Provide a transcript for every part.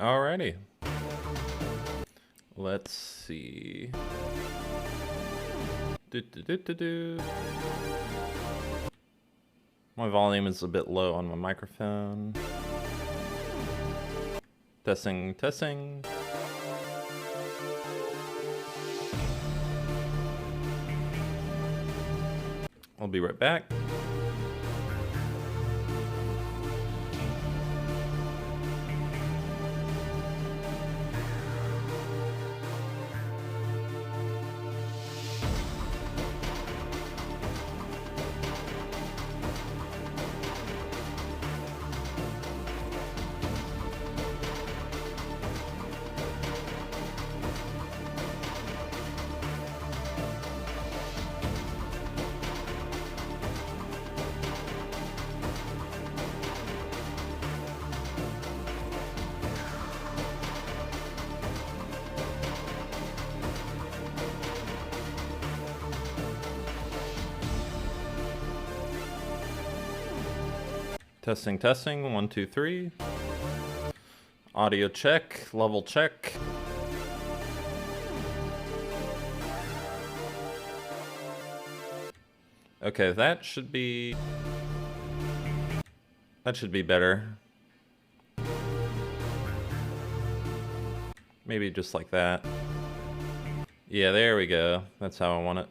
Alrighty. Let's see. My volume is a bit low on my microphone. Testing, testing. I'll be right back. Testing, testing, 1, 2, 3. Audio check, level check. Okay, that should be better. Maybe just like that. Yeah, there we go. That's how I want it.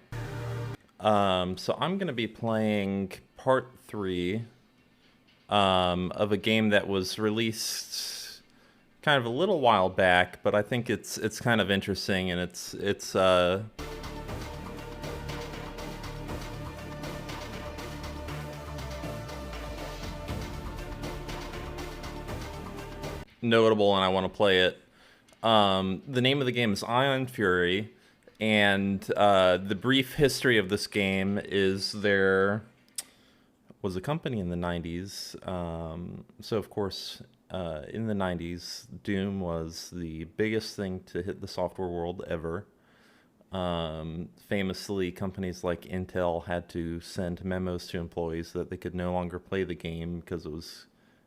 So I'm gonna be playing part 3 of a game that was released kind of a little while back, but I think it's kind of interesting, and it's notable, and I want to play it. The name of the game is Ion Fury, and the brief history of this game is there was a company in the 90s. So, of course, in the 90s, Doom was the biggest thing to hit the software world ever. Famously, companies like Intel had to send memos to employees that they could no longer play the game because it was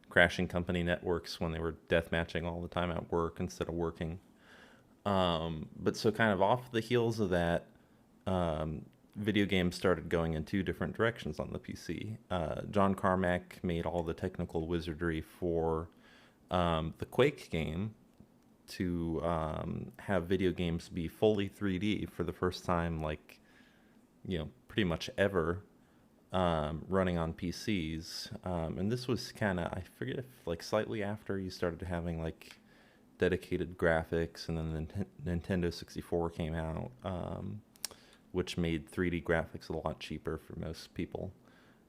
crashing company networks when they were deathmatching all the time at work instead of working. But so kind of off the heels of that, video games started going in two different directions on the PC. John Carmack made all the technical wizardry for the Quake game to have video games be fully 3D for the first time, like, pretty much ever, running on PCs. And this was kind of, I forget if like slightly after you started having like dedicated graphics, and then the Nintendo 64 came out, which made 3D graphics a lot cheaper for most people.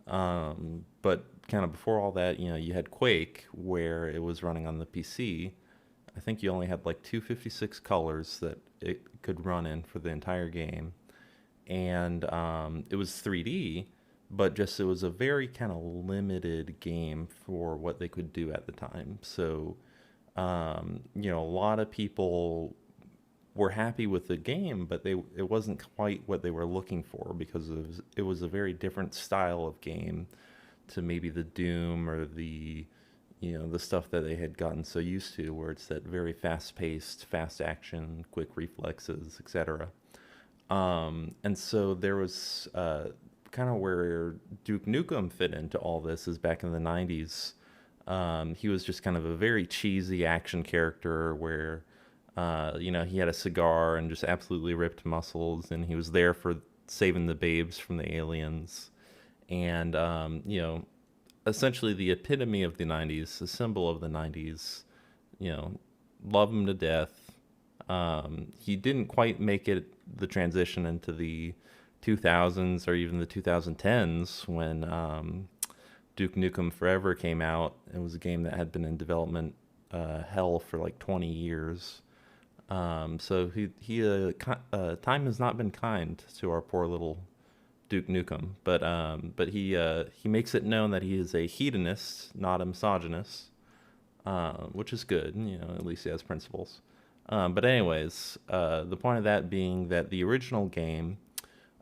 But kind of before all that, you had Quake, where it was running on the PC. I think you only had like 256 colors that it could run in for the entire game. And it was 3D, but just it was a very kind of limited game for what they could do at the time. So, a lot of people were happy with the game, but it wasn't quite what they were looking for, because it was a very different style of game to maybe the Doom or the stuff that they had gotten so used to, where it's that very fast-paced, fast action, quick reflexes, etc. And so there was kind of where Duke Nukem fit into all this is back in the 90s. He was just kind of a very cheesy action character where he had a cigar and just absolutely ripped muscles, and he was there for saving the babes from the aliens. And, essentially the epitome of the 90s, a symbol of the 90s, love him to death. He didn't quite make it the transition into the 2000s or even the 2010s when Duke Nukem Forever came out. It was a game that had been in development hell for like 20 years. So time has not been kind to our poor little Duke Nukem, but he makes it known that he is a hedonist, not a misogynist, which is good. At least he has principles. But anyways, the point of that being that the original game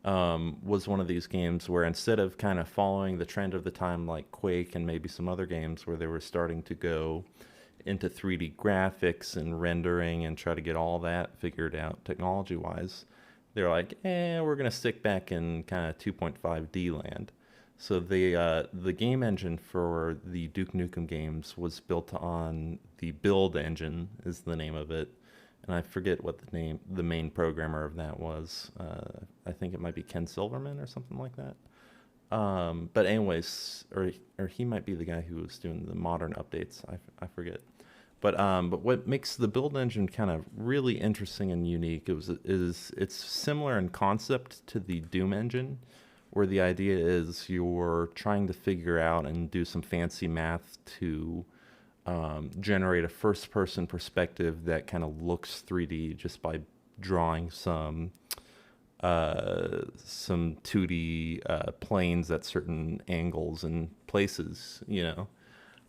was one of these games where instead of kind of following the trend of the time like Quake and maybe some other games where they were starting to go into 3D graphics and rendering and try to get all that figured out technology-wise. They're like, we're gonna stick back in kind of 2.5D land. So the game engine for the Duke Nukem games was built on the Build engine, is the name of it, and I forget what the main programmer of that was. I think it might be Ken Silverman or something like that. But anyways, or he might be the guy who was doing the modern updates. I forget. But what makes the Build engine kind of really interesting and unique is it's similar in concept to the Doom engine, where the idea is you're trying to figure out and do some fancy math to generate a first-person perspective that kind of looks 3D just by drawing some 2D planes at certain angles and places, you know.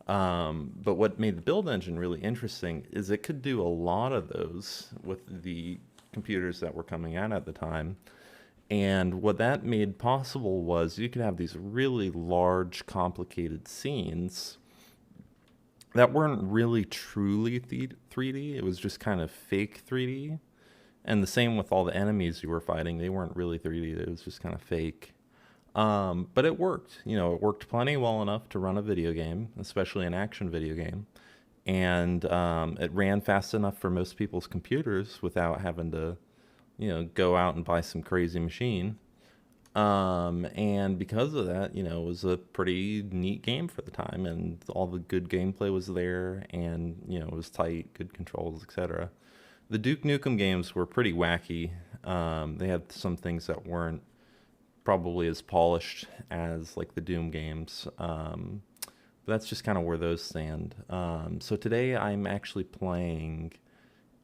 But what made the Build engine really interesting is it could do a lot of those with the computers that were coming out at the time. And what that made possible was you could have these really large, complicated scenes that weren't really truly 3D. It was just kind of fake 3D. And the same with all the enemies you were fighting. They weren't really 3D. It was just kind of fake. But it worked. You know, it worked plenty well enough to run a video game, especially an action video game. And it ran fast enough for most people's computers without having to, you know, go out and buy some crazy machine. And because of that, you know, it was a pretty neat game for the time, and all the good gameplay was there, and, you know, it was tight, good controls, etc. The Duke Nukem games were pretty wacky. They had some things that weren't probably as polished as like the Doom games. But that's just kind of where those stand. So today I'm actually playing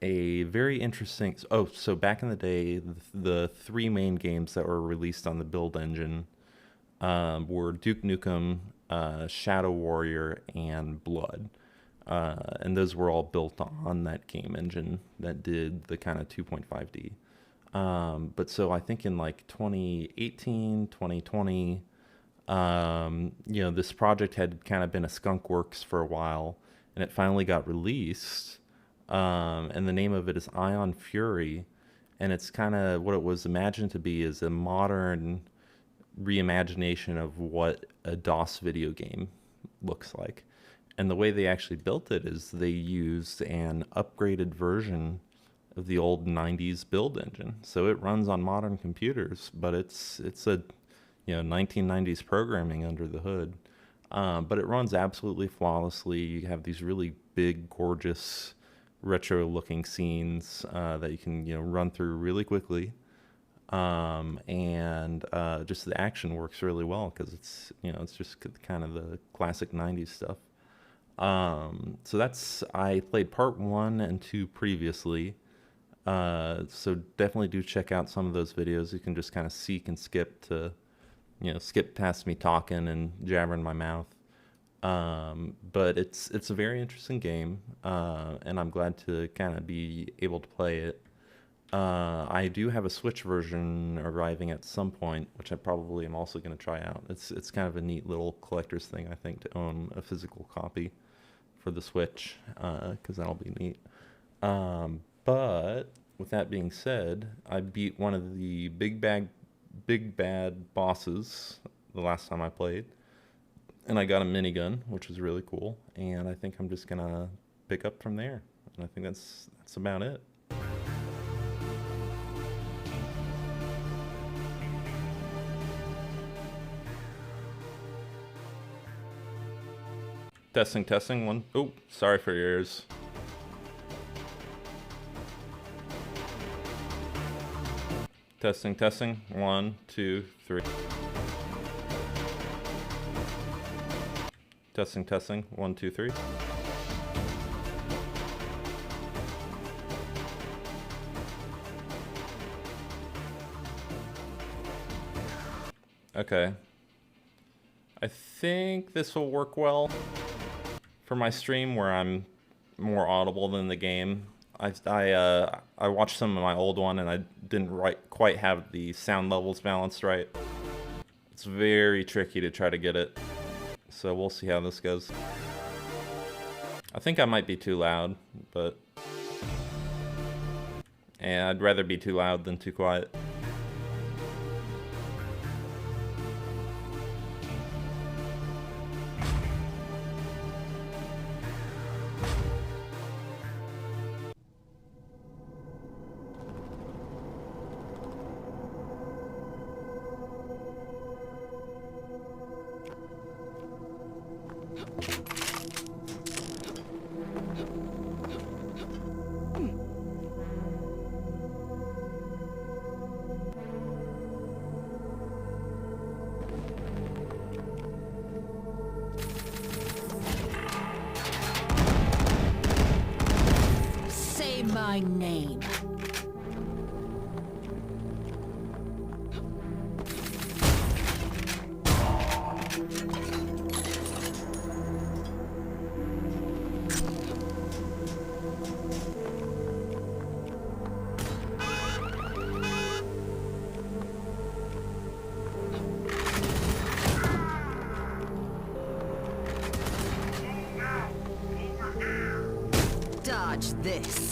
a very interesting... so back in the day, the three main games that were released on the Build engine were Duke Nukem, Shadow Warrior, and Blood. And those were all built on that game engine that did the kind of 2.5D. But so I think in like 2018, 2020, you know, this project had kind of been a skunk works for a while, and it finally got released. And the name of it is Ion Fury, and it's kind of what it was imagined to be is a modern reimagination of what a DOS video game looks like. And the way they actually built it is they used an upgraded version of the old 90s Build engine. So it runs on modern computers, but it's a, you know, 1990s programming under the hood. But it runs absolutely flawlessly. You have these really big, gorgeous, retro-looking scenes that you can, you know, run through really quickly. And just the action works really well because it's, you know, it's just kind of the classic 90s stuff. So I played part 1 and 2 previously. So definitely do check out some of those videos. You can just kind of seek and skip to, you know, skip past me talking and jabbering my mouth. But it's a very interesting game, and I'm glad to kind of be able to play it. I do have a Switch version arriving at some point, which I probably am also going to try out. It's kind of a neat little collector's thing, I think, to own a physical copy for the Switch, because that'll be neat. But with that being said, I beat one of the big bad bosses the last time I played, and I got a minigun, which was really cool. And I think I'm just gonna pick up from there. And I think that's about it. Testing, one. Oh, sorry for your ears. Testing, 1, 2, 3. Testing, 1, 2, 3. Okay. I think this will work well for my stream where I'm more audible than the game. I watched some of my old one and I didn't quite have the sound levels balanced right. It's very tricky to try to get it. So we'll see how this goes. I think I might be too loud, but... And I'd rather be too loud than too quiet. Say my name. Dodge this.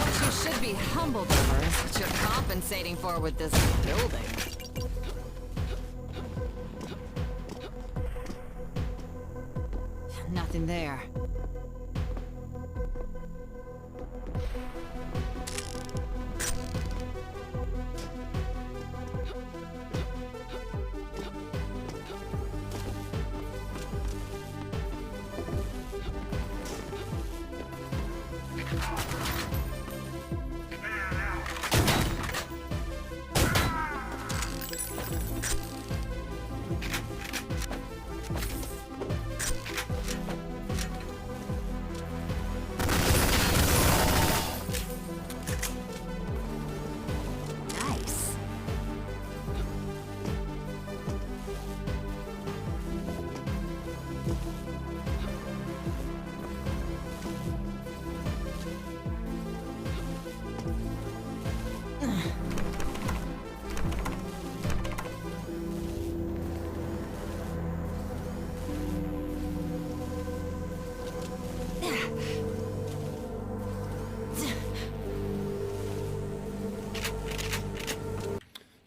What you should be humbled over is what you're compensating for with this building. Nothing there. Nice.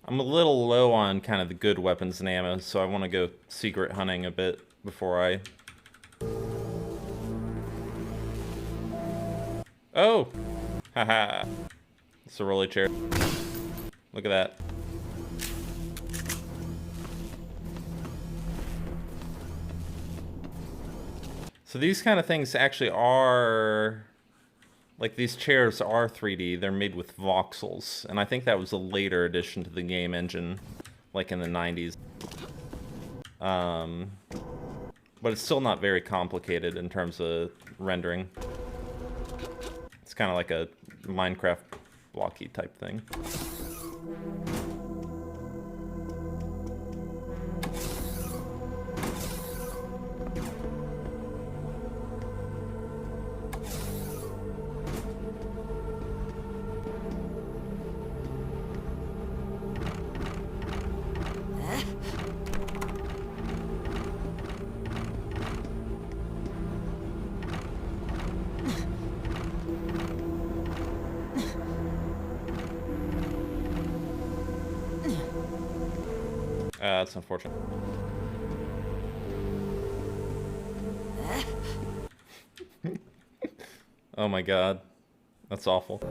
I'm a little low on kind of the good weapons and ammo, so I want to go secret hunting a bit before I... Oh! Haha. It's a rolly chair. Look at that. So these kind of things actually are... Like, these chairs are 3D. They're made with voxels. And I think that was a later addition to the game engine, like in the 90s. But it's still not very complicated in terms of rendering. It's kind of like a Minecraft blocky type thing. That's unfortunate. Oh my god. That's awful.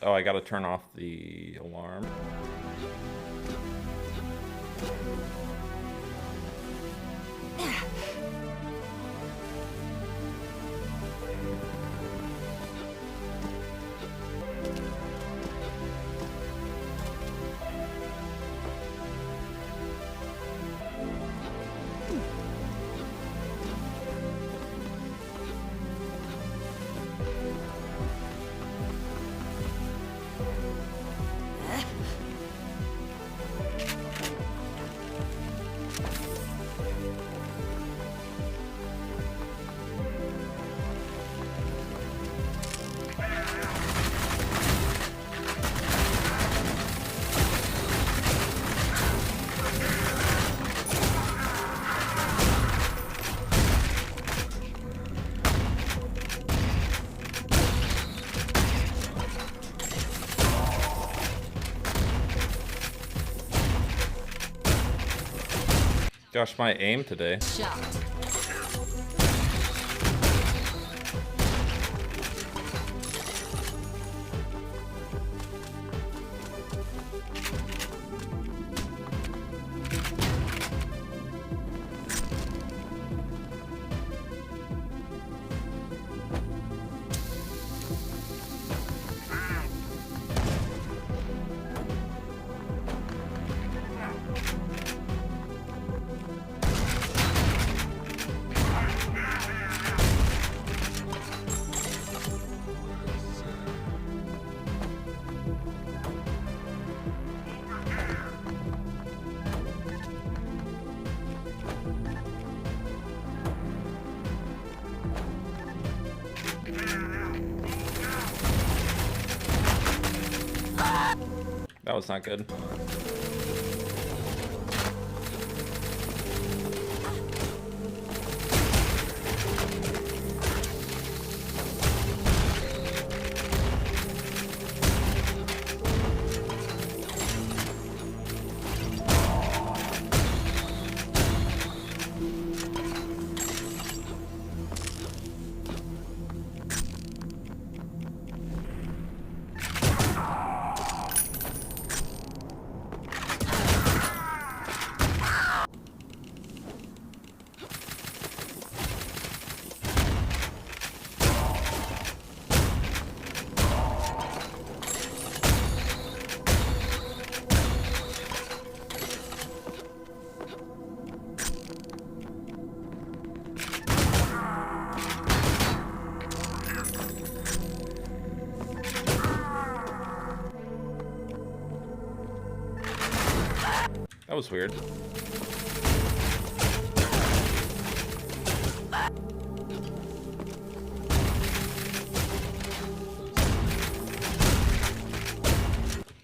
Oh, I gotta turn off the alarm. Gosh, my aim today. Shot. That was not good. That was weird.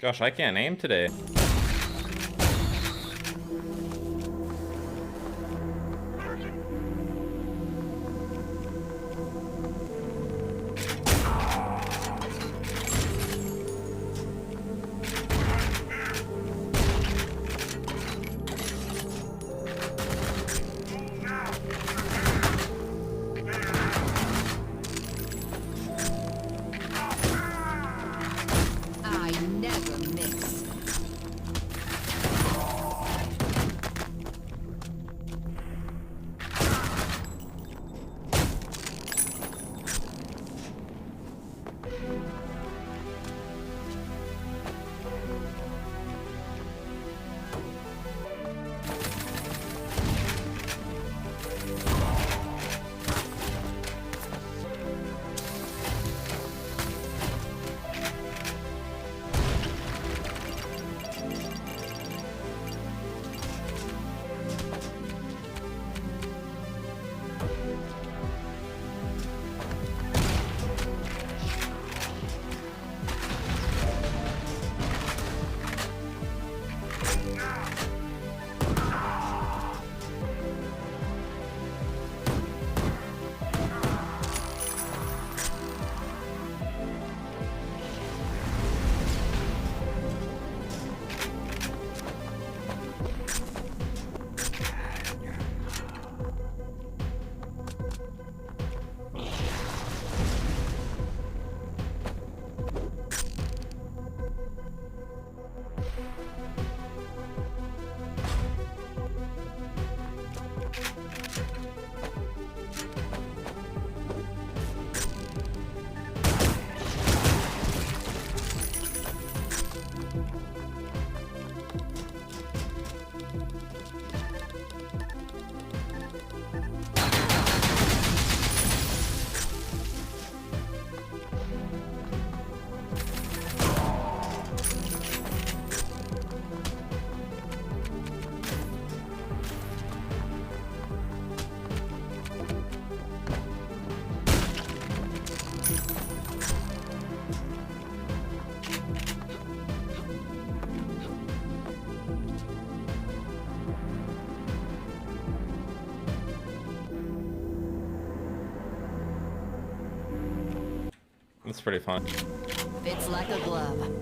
Gosh, I can't aim today. I never miss. That's pretty fun. Fits like a glove.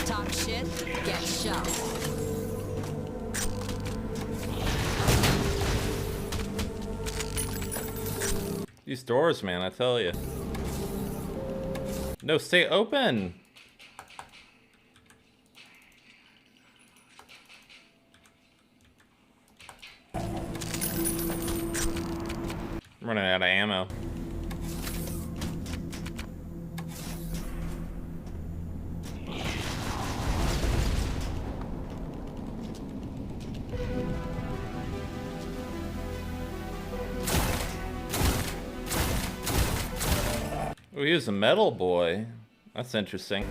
Talk shit, get shot. These doors, man, I tell you. No, stay open. I'm running out of ammo. Oh, he was a metal boy. That's interesting.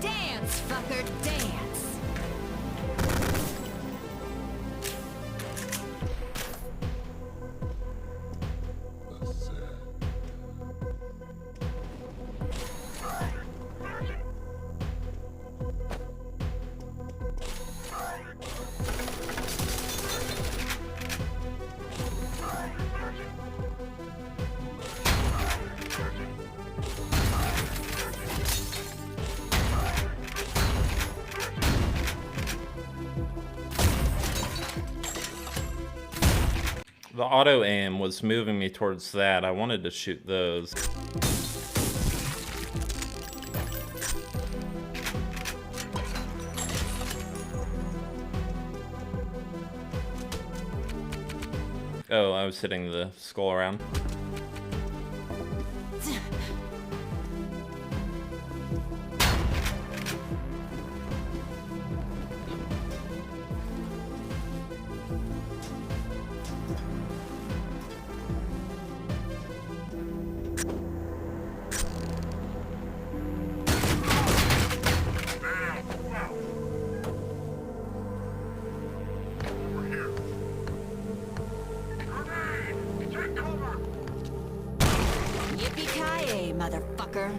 Dance, fucker, dance. The auto aim was moving me towards that. I wanted to shoot those. Oh, I was hitting the skull around. Yippee-ki-yay, motherfucker.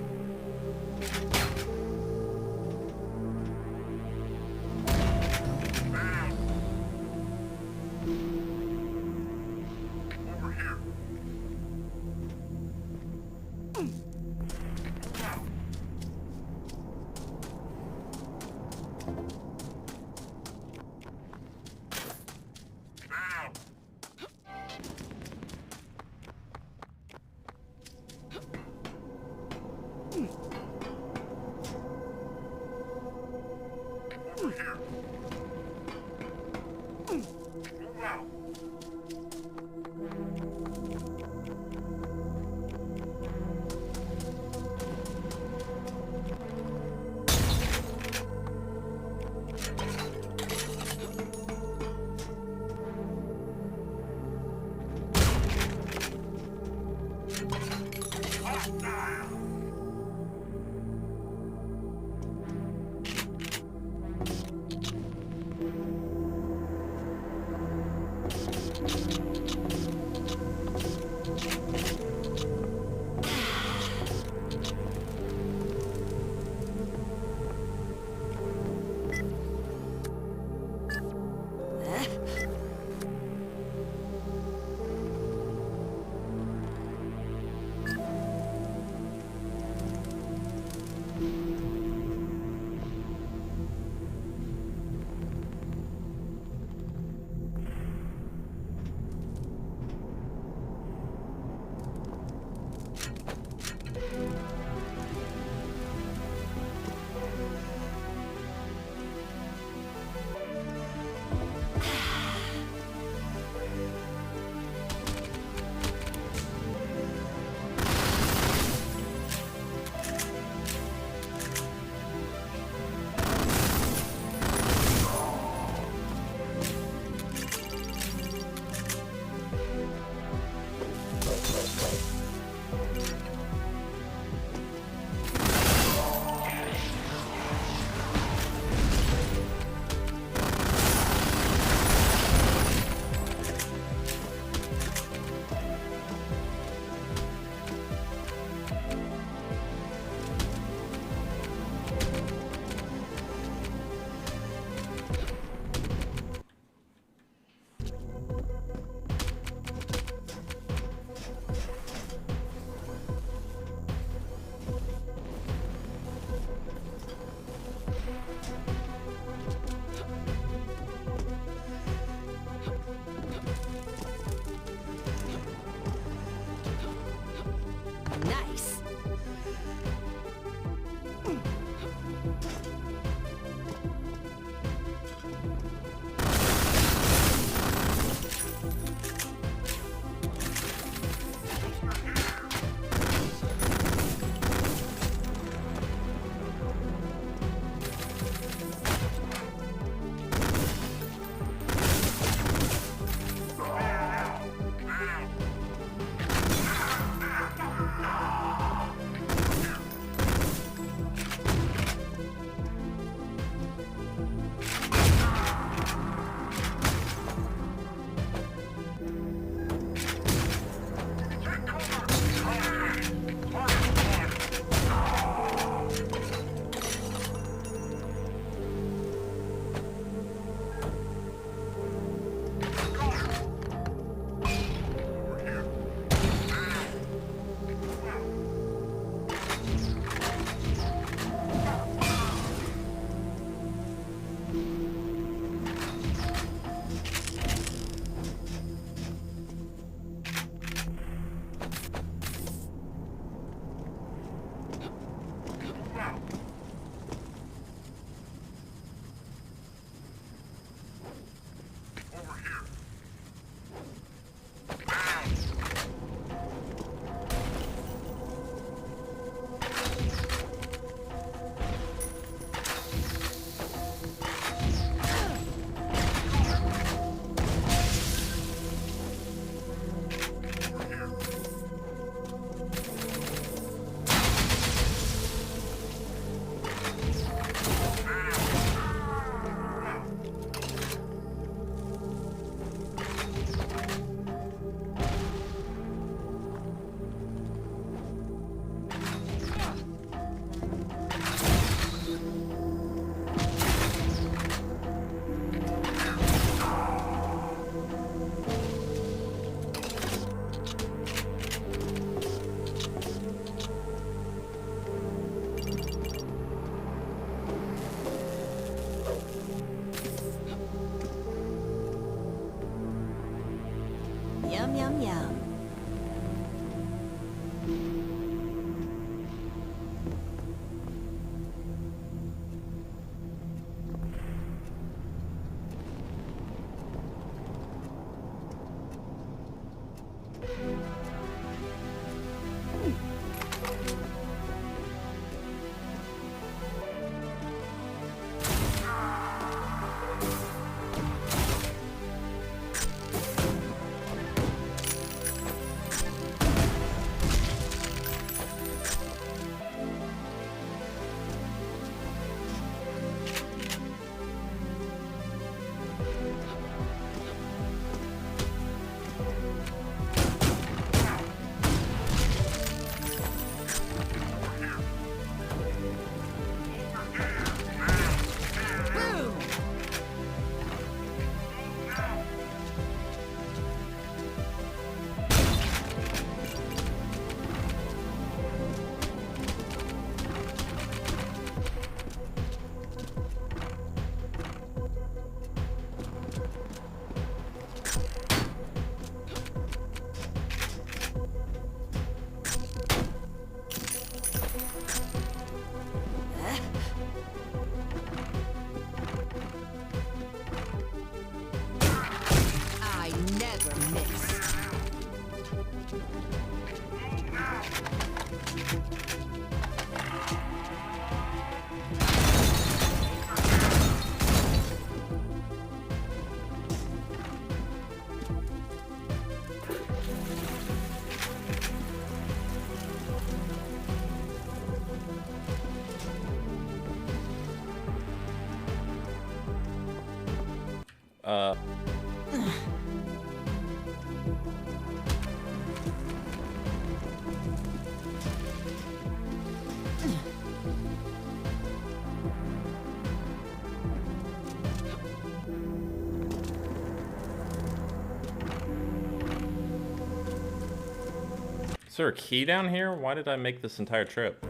Is there a key down here? Why did I make this entire trip?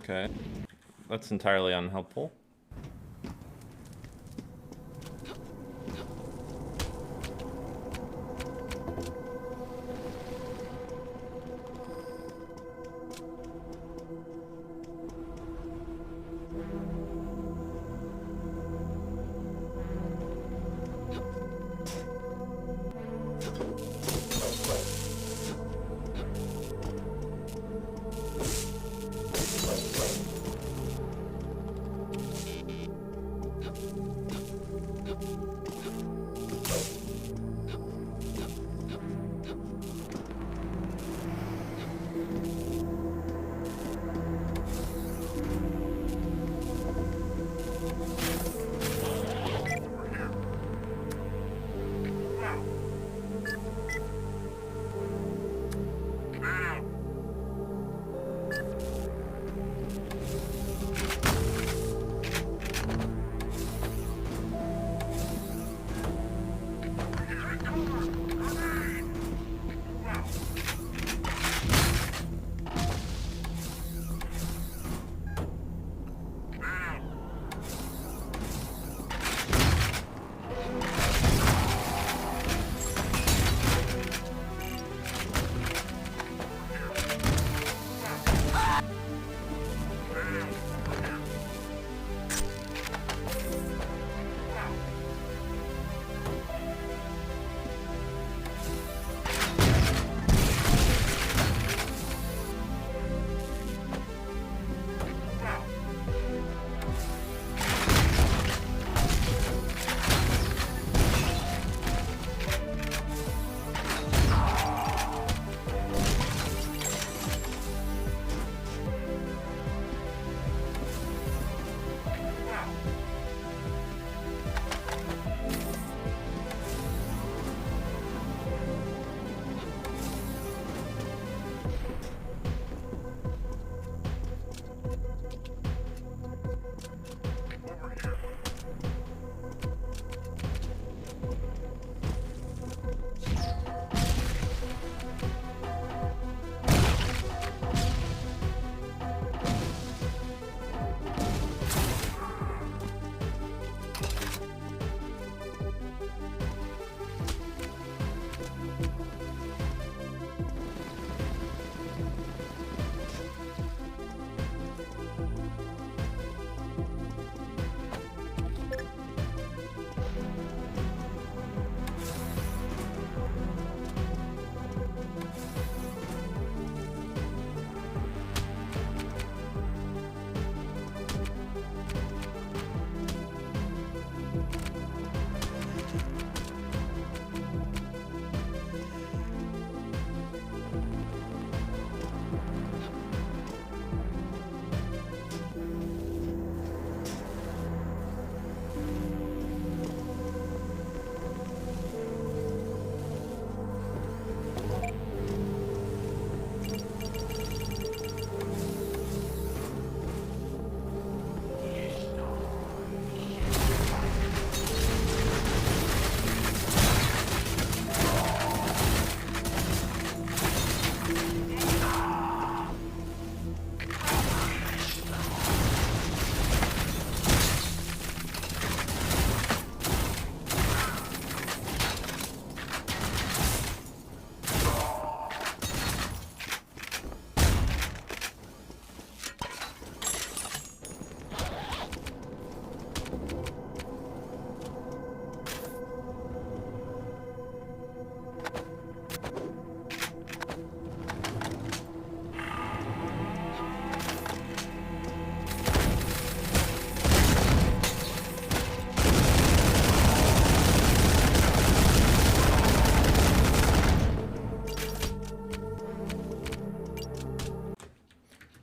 Okay, that's entirely unhelpful.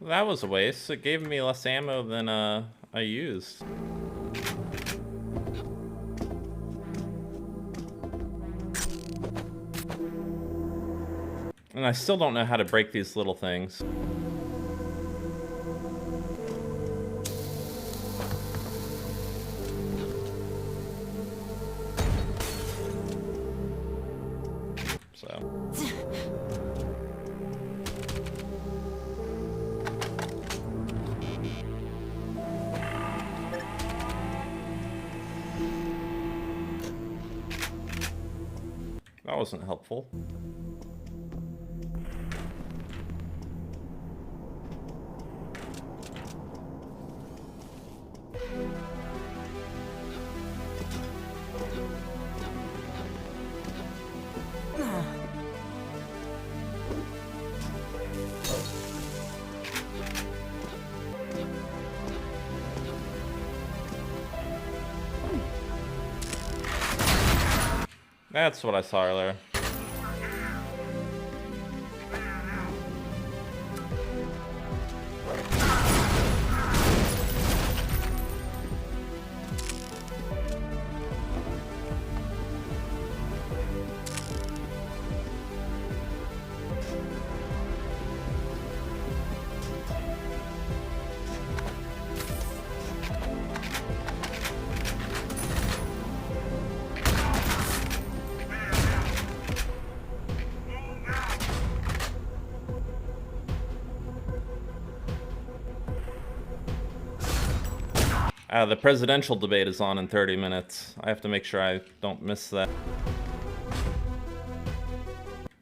That was a waste. It gave me less ammo than I used. And I still don't know how to break these little things. So. That wasn't helpful. That's what I saw earlier. The presidential debate is on in 30 minutes. I have to make sure I don't miss that.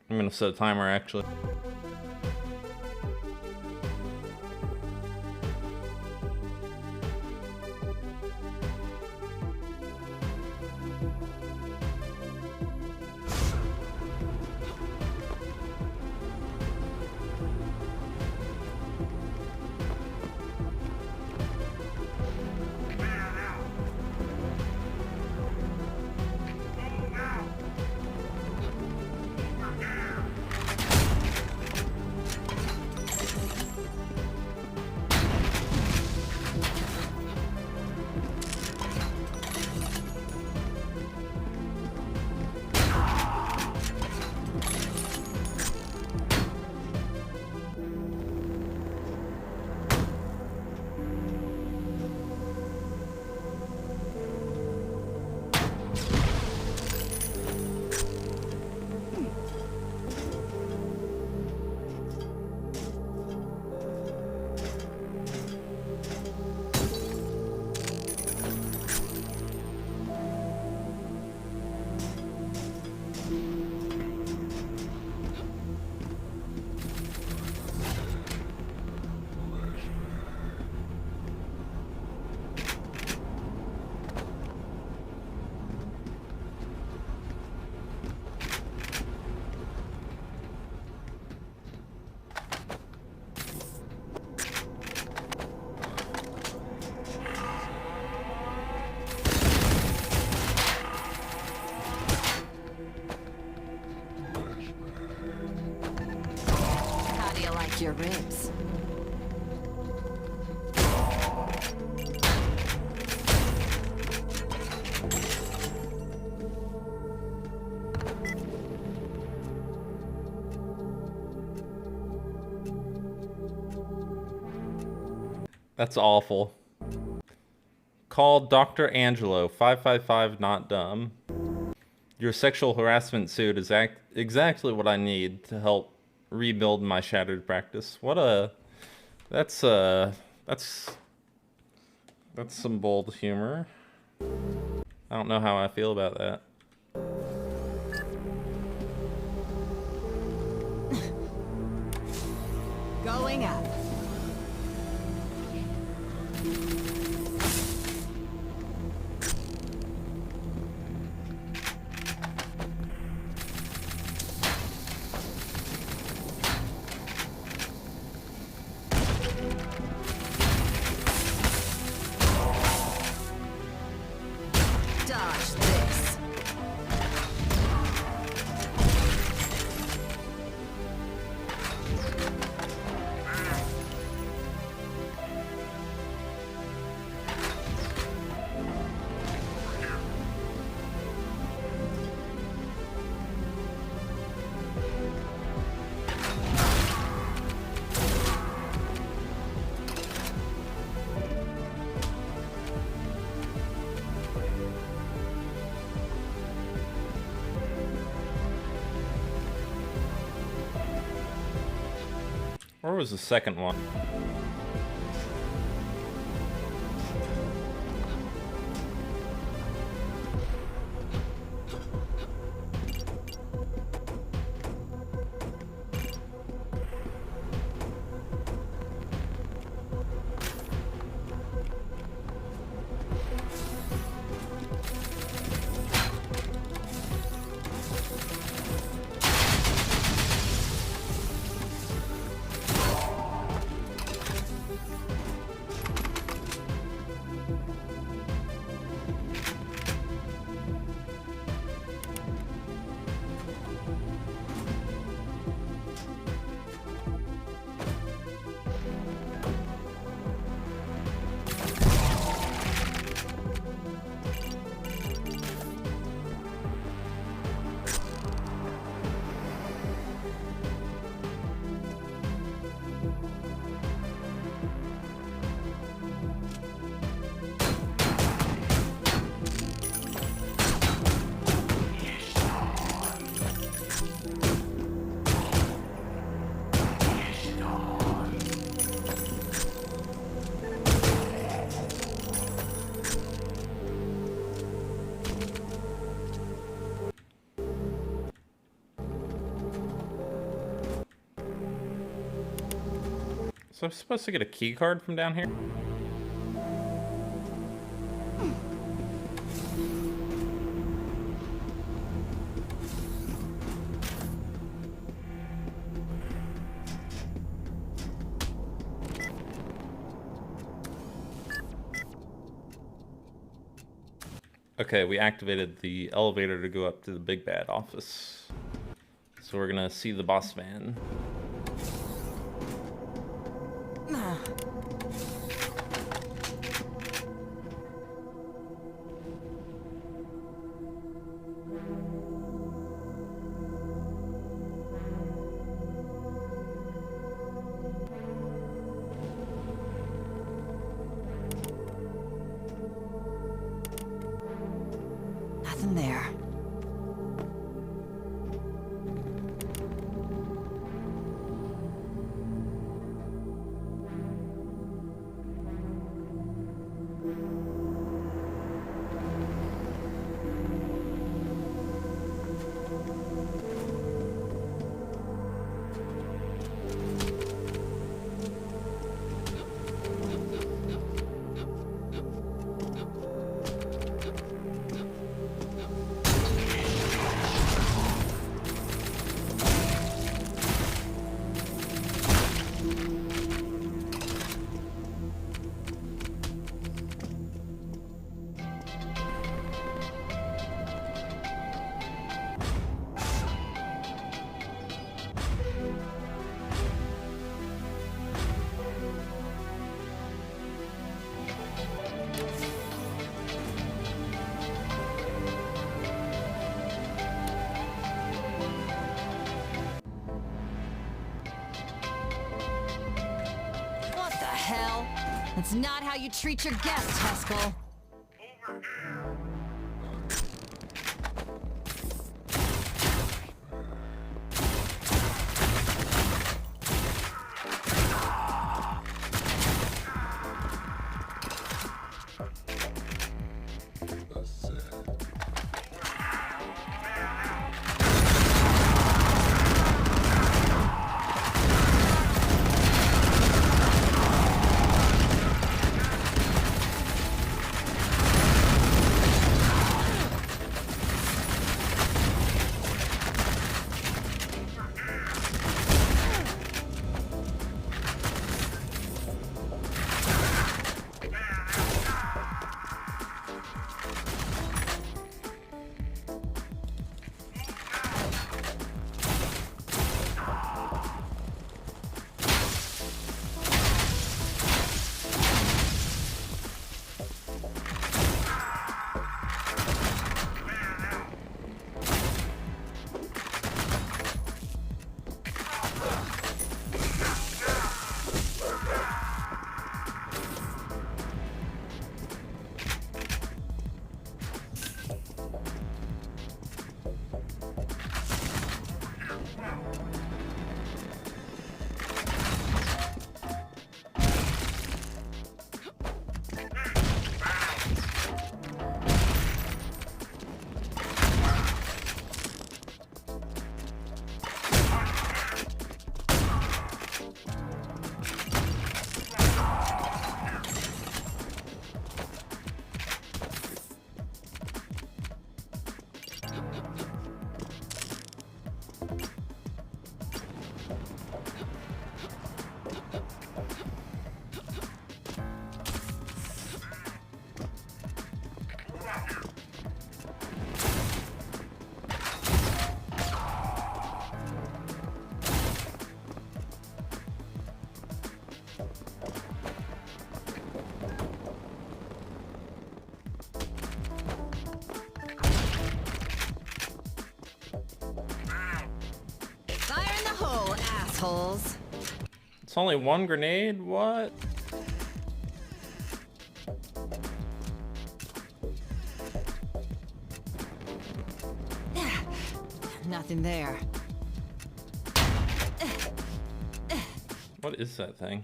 I'm gonna set a timer, actually. How do you like your ribs? That's awful. Call Dr. Angelo, 555 not dumb. Your sexual harassment suit is exactly what I need to help rebuild my shattered practice. What a... That's some bold humor. I don't know how I feel about that. Going up. Dodge this. Where was the second one? So I'm supposed to get a key card from down here? Okay, we activated the elevator to go up to the big bad office. So we're gonna see the boss man. Nothing there. What the hell? That's not how you treat your guests, Haskell. assholes. It's only one grenade? What? Nothing there. What is that thing?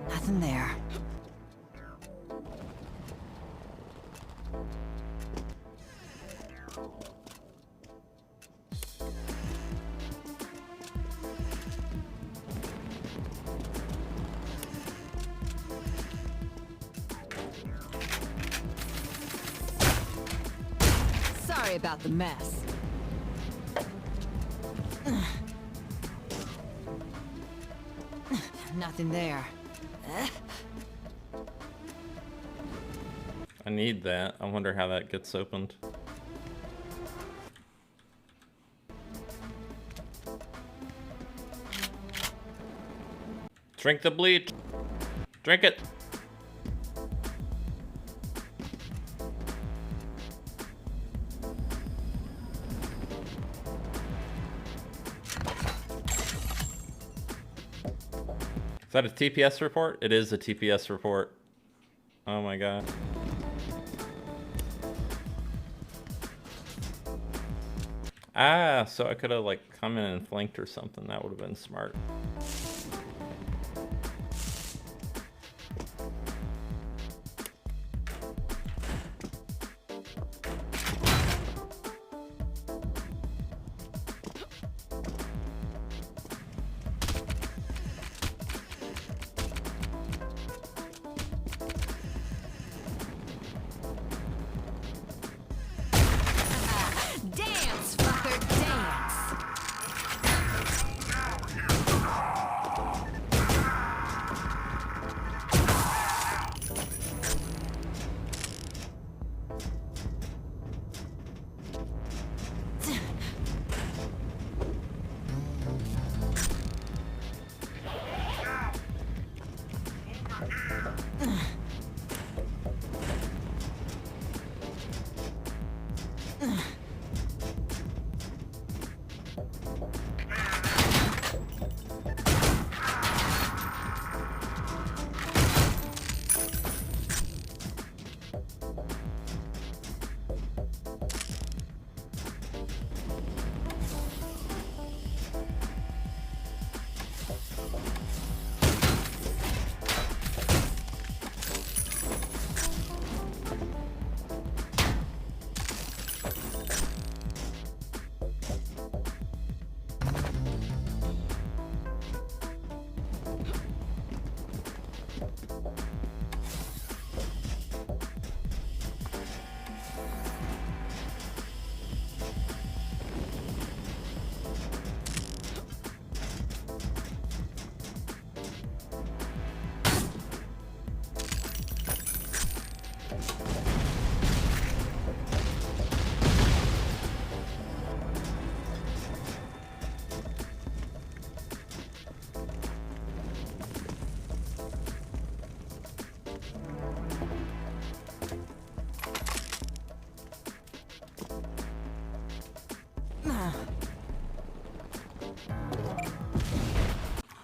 Nothing there. Sorry about the mess. Nothing there. I need that. I wonder how that gets opened. Drink the bleach. Drink it. Is that a TPS report? It is a TPS report. Oh my god. Ah, so I could have like come in and flanked or something. That would have been smart. Dance, fucker, dance!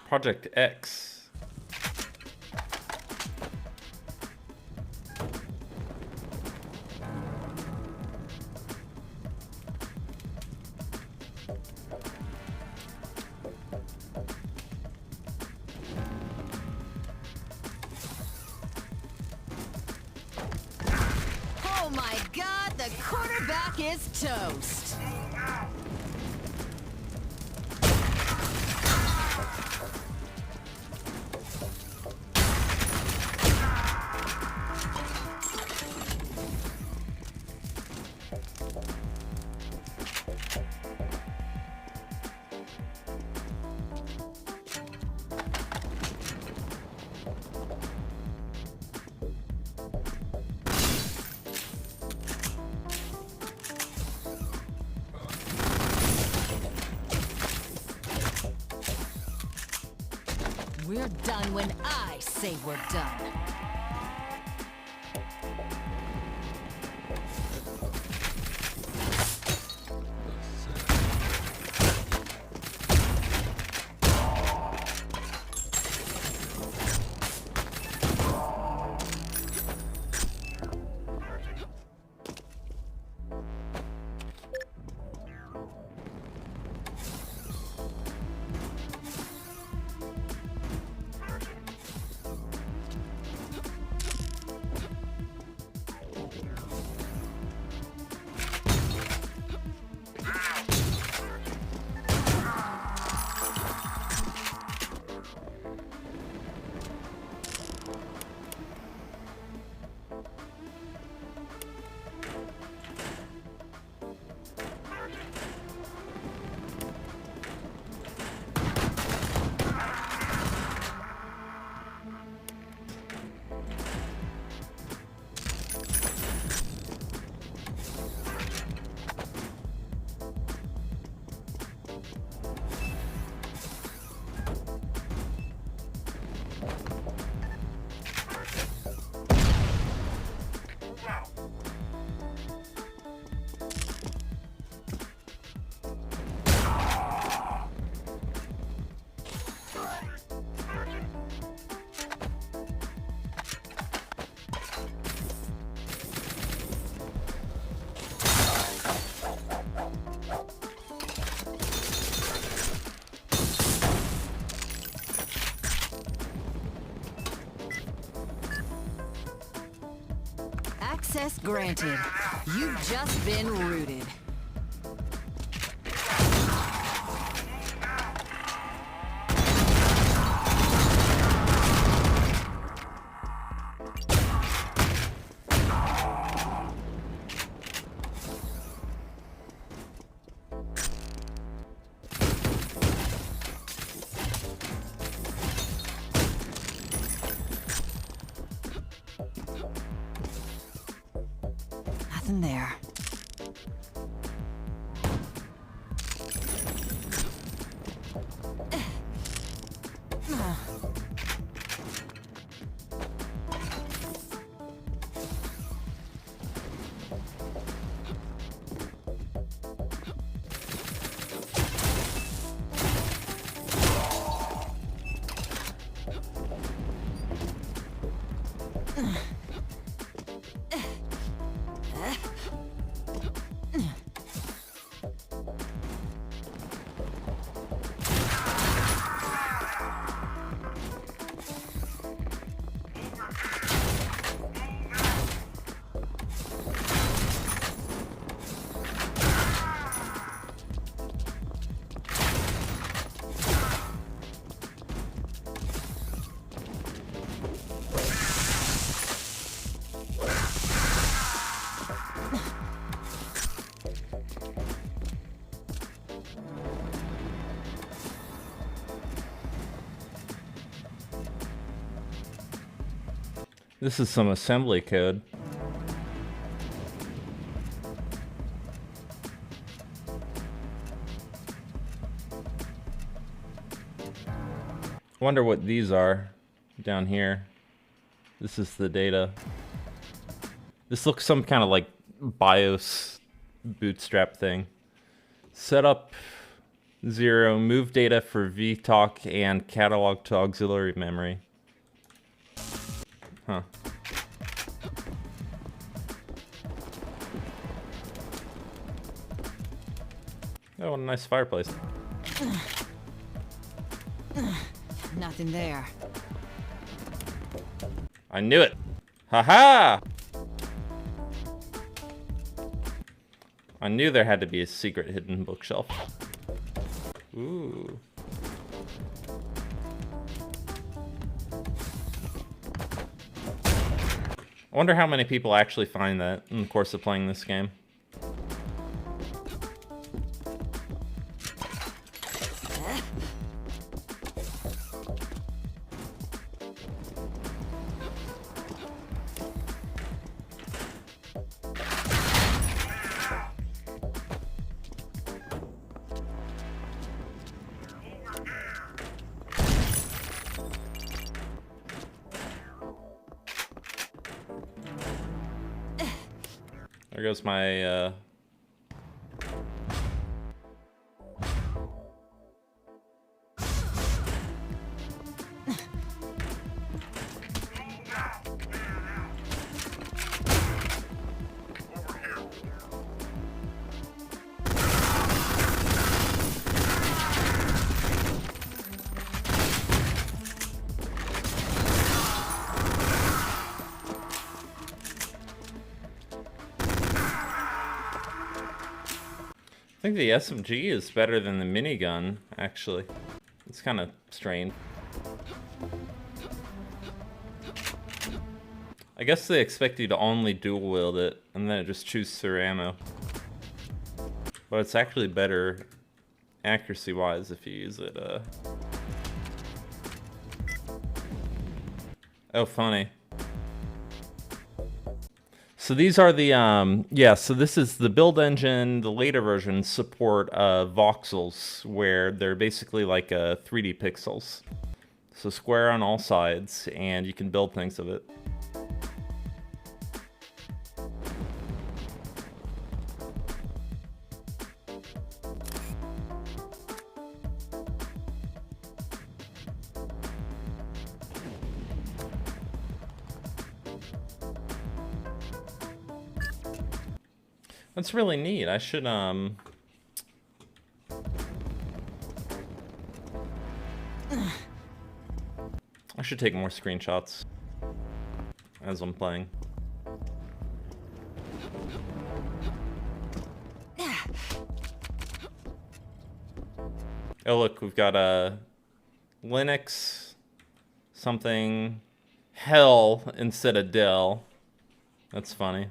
Project X. Oh my god, the quarterback is toast! We're done when I say we're done. Access granted. You've just been rooted. Nothing there. This is some assembly code. Wonder what these are down here. This is the data. This looks some kind of like BIOS bootstrap thing. Setup 0, move data for VTalk and catalog to auxiliary memory. Huh. Oh, what a nice fireplace. Nothing there. I knew it. Haha! I knew there had to be a secret hidden bookshelf. Ooh. I wonder how many people actually find that in the course of playing this game. There goes my, I think the SMG is better than the minigun, actually. It's kind of strange. I guess they expect you to only dual wield it, and then just choose through ammo. But it's actually better accuracy-wise if you use it, Oh, funny. So these are the, yeah, so this is the build engine. The later versions support voxels, where they're basically like 3D pixels. So square on all sides, and you can build things of it. That's really neat. I should I should take more screenshots as I'm playing. Oh look, we've got a Linux something hell instead of Dell. That's funny.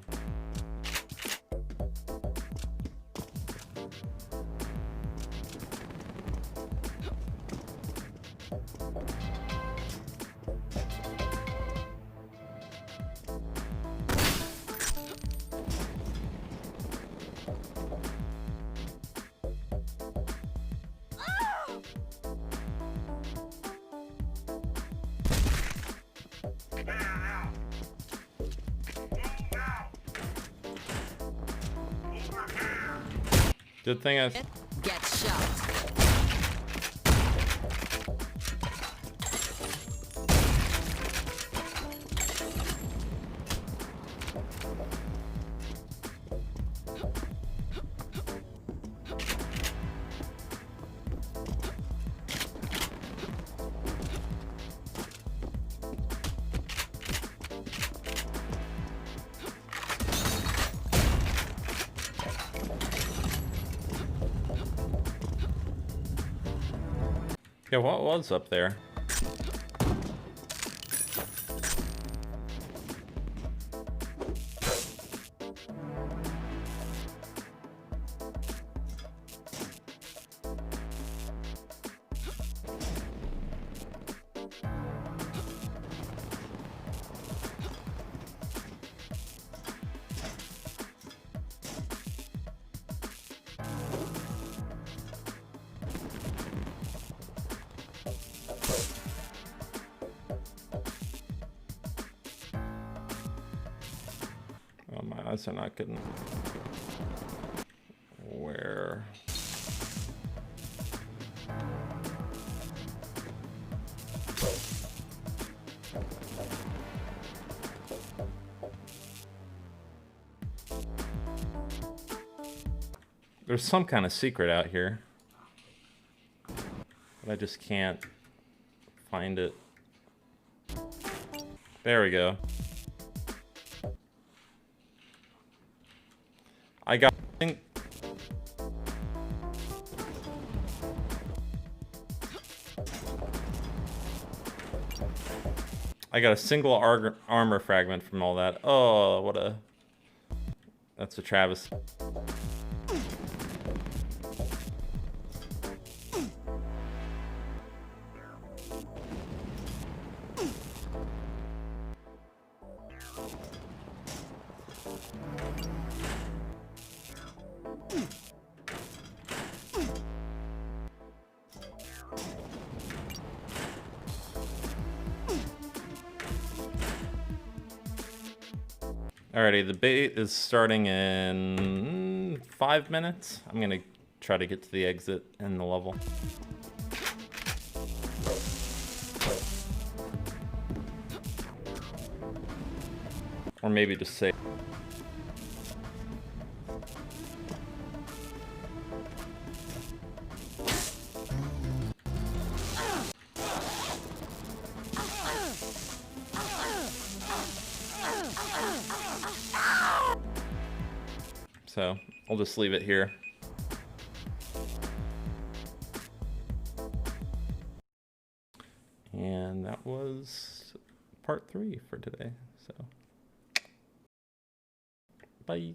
Good thing I... Get shot. Yeah, what was up there? Oh, my eyes are not getting... Where... There's some kind of secret out here, but I just can't find it. There we go. I got... I got a single armor fragment from all that. Oh, what a... That's a Travis. Alrighty, the bait is starting in 5 minutes. I'm gonna try to get to the exit and the level. Or maybe just say. So I'll just leave it here. And that was part 3 for today. So bye.